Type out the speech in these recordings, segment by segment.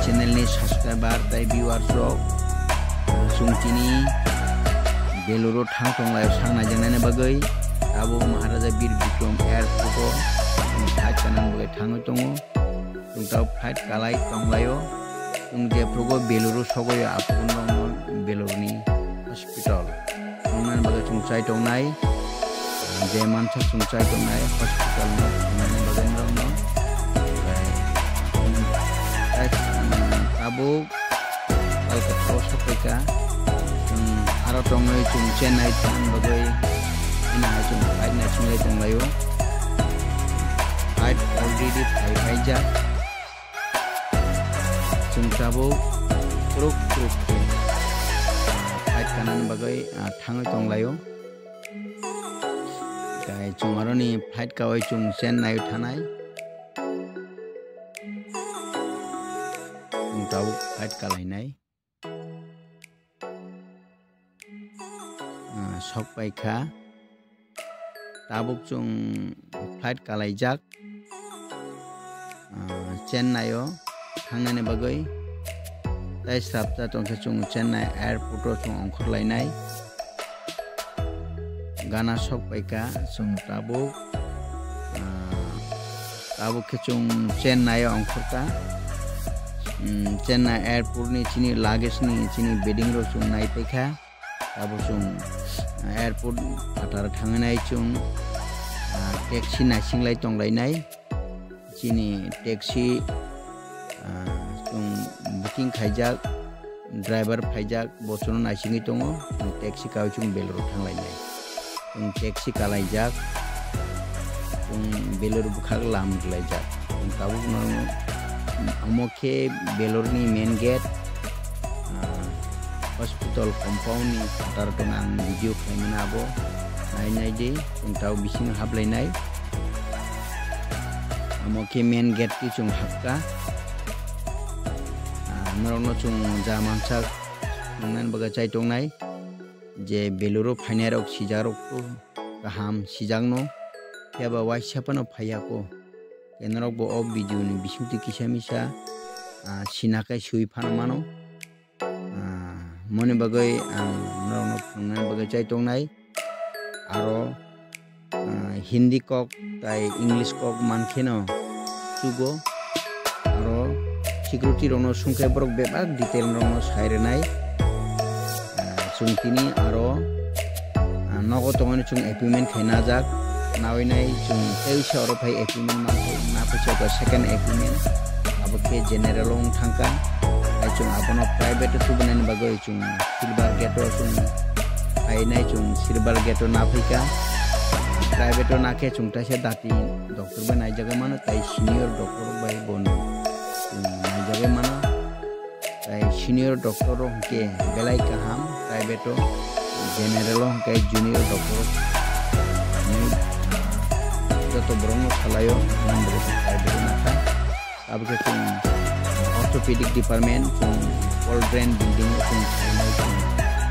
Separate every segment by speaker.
Speaker 1: channel ni subscriber tai viewers rok sungtini Beluru thang tonglai sang najangnani bagai abo Maharaja Bir Bikram Airport fight kanan bagai thango tongo tungtau fight kalai tonglayo tung je progo Beluru sogoyo apun rong Belurni hospital nongan bagai chungchai tongnai je mansa chungchai tongnai hospital no nani bagai rong no abo Kolkata sapeka aro tongai chung Chennai tan bagai ina chung fight na chung le tonglayo fight already fight ja chung tabo truk fight kanan bagai thangai tonglayo kai chung aro ni fight kawai chung Chennai thanai chung tabo fight kalainai sok paikha tabuk chung flight kalaijak Chennai o thangnani bagai tai sabta tongsa chung Chennai airport o chung ongkhor lainai gana sok paikha chung tabuk ke chung Chennai o ongkhorka Chennai airport ni chini luggage ni chini bedding ro chung nai paikha abo chung airport atar thangnai chung taxi nasinglai tonglainai chini taxi chung booking khaijak driver phaijak bochono nasingi tongo taxi kaw chung Beluru thanglainai chung taxi kalaijak chung Beluru bukhak lam glaijak chung tabu no amokhe Belurni main gate hospital compound ni tar tongang video khaimana abo nai de tungtau bising hablainai amokhe main gate ki chung hapka norokno chung jamansak nongnan baga chai tongnai je Beluru phainai rok sijarok ko kaham sijangno yaba waisapano phaiako kenorok bo ob video ni bisingti kisamisa sinakai sui phanamano moni bagai norokno phangnan bagai chai tongnai aro Hindi kok tai English kok mankheno sugo aro security rono sungkai borok bebak detail rono sairenai sungtini aro nogo tongani chung appointment khaina jak nawinai chung teisa oro phai appointment manko na phacha second appointment abo ke general ong thangka chung abono private tubunan bagai chung silver gate chung ainai chung silver gate na phika private na ke chung taise dati doctor ba nai jaga mano tai senior doctor bai bon nai jaga mano tai senior doctor ke belai kaham private general ke junior doctor ni joto brongo salayo nombre private na ka abke chung orthopedic department chung old brand building chung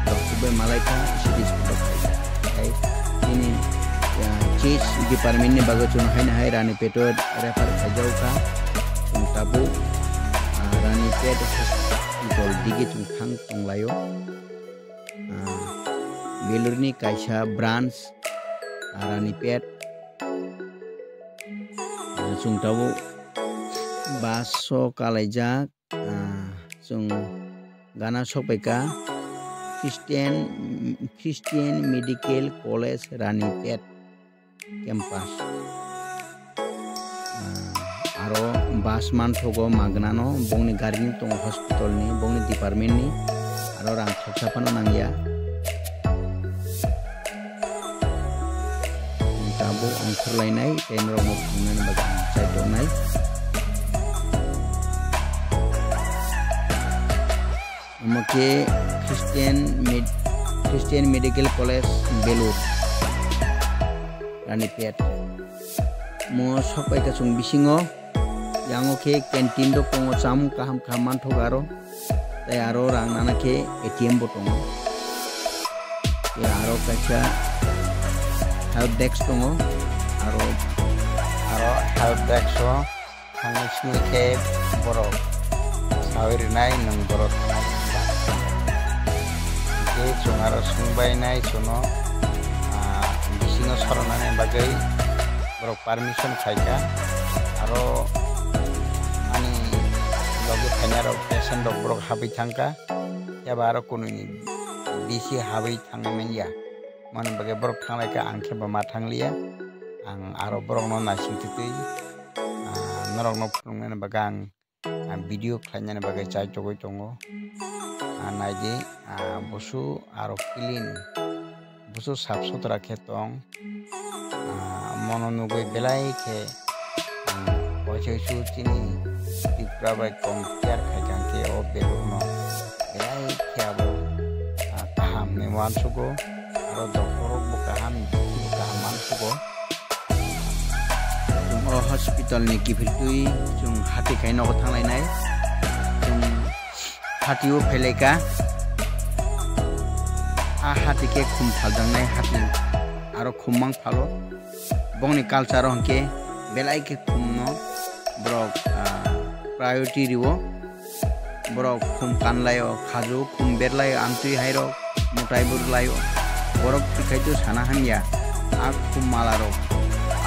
Speaker 1: doctor bai malaika sidis doctor ini cheese department ni bago chung hai Rani Peto refer khajau ka chung tabu Rani Peto hospital dige chung thang tonglayo Belurni kaisa branch Rani Pet chung tabu baso kalaijak chung gana sopaika Christian Medical College Rani Pet campus aro bas manthogo magnano bongni garini tong hospital ni bongni department ni aro rang thoksaphano nangya tabo ongkhorlainai tenro mo phungnan baga chai tongnai amake Christian Medical College Belur Rani Pet mo sopai ka chung bisingo yango ke canteen do pongo cham kaham khaman thogaro tai aro rang nana ke ATM bo tongo ya aro kacha help desk tongo aro help desk so hangis ke borok kawir nai nung borok ke chungaro sungbai nai chuno bisino soronane bagai borok permission khaika aro ani loge khainaro patient rok borok habai thangka yaba aro kununi bisi habai thangmen ya man bagai borok thanglai ka angke ba ma thanglia ang aro borok no nasing tutui norok no phulungna bagang video khlainani bagai chai chogoi tongo naidi busu aro clean busu saf sutra khe tong mononugoi belai khe oisoi su chini tipra bai kom care khaikang ke o beluno belai khe abo kaham ne wansugo aro doctor bo kaham mansugo o hospital ni kifirtui chung hati kai no thanglai nai chung hatiu pheleka hati ke khum phaldang nai hati aro khumang phalo bongni culture hongke belai ke khumno brok priority riwo brok khum kanlayo khaju khum berlayo amtui hairo motai burlayo borok tikai tu sana hamya khum malaro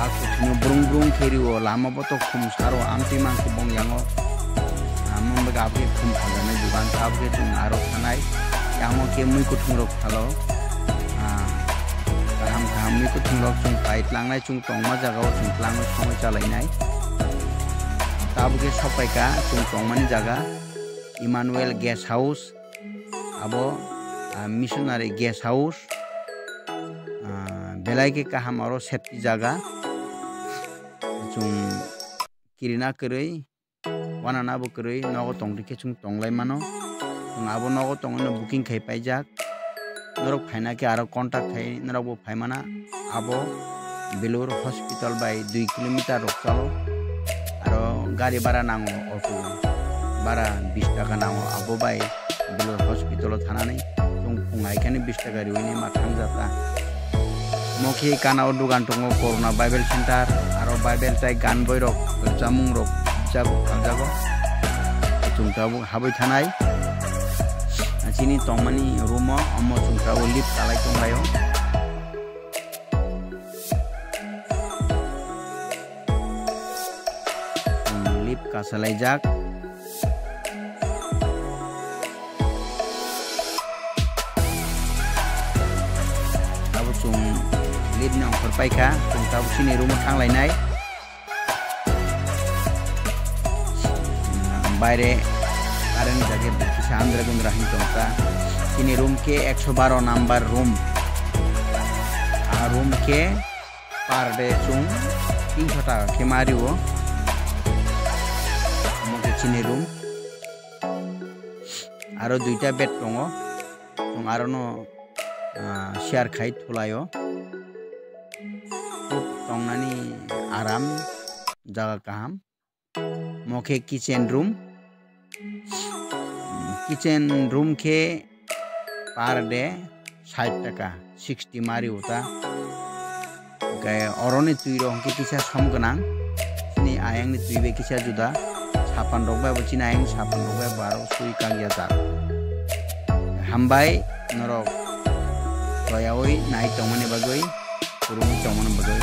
Speaker 1: aku tino burung keriwo lama boto khum saro amti mang bong yango amon baga apke khum phagane dugan apke tung aro thanai yango ke mui ko thung rok phalo kaham mui ko thung rok chung pai tlangnai chung tongma jaga o chung tlang সময় চালাইনাই তাবকে সপাইকা chung tongmani jaga Emmanuel Guest House abo missionary guest house belai ke kaham aro safety jaga chung kirina kerei wanana bo kerei nogo tongdike chung tonglai mano chung abo nogo tongno booking khai paijak norok phaina ke aro contact khai norok bo phaimana abo Belur hospital by 2 kilometer rok chalo aro gari bara nango auto bara 20 taka nango abo by Belur hospital thanani chung pungai khani 20 taka riwini mathang jata mokhi kanao dugan tongo corona bible center aro bible tai gan boy rok jamung rok jago jago chungtabu habai thanai chini tongmani rumo amo chungtabu lip talai tonglayo lip kasalai jak abu chung lip nang perpaika chungtabu sini rumo thanglai বাইরে current জাগে কিছু আন্দ্রা গুন্দ্রা হিংটা তিনি room के 112 number room room के per day chung 300 টাকা के Mario मके चिनी रूम आरो दुईटा बेड दङ जों आरो न शेयार खाइ थलायो तंनानि आराम जागा काहाम मके किचन रूम के पर डे 60 टाका 60 मारि होता गाय अरने तुइरो के किसा सम गनां नि आयांनि तुइबे किसा जुदा सापान रगबा बचिना आयं सापान रगबा 12 सुइ कागिया जा हामबाय नरक दयावै नाइ तमने बागै पुरुमि तमने बागै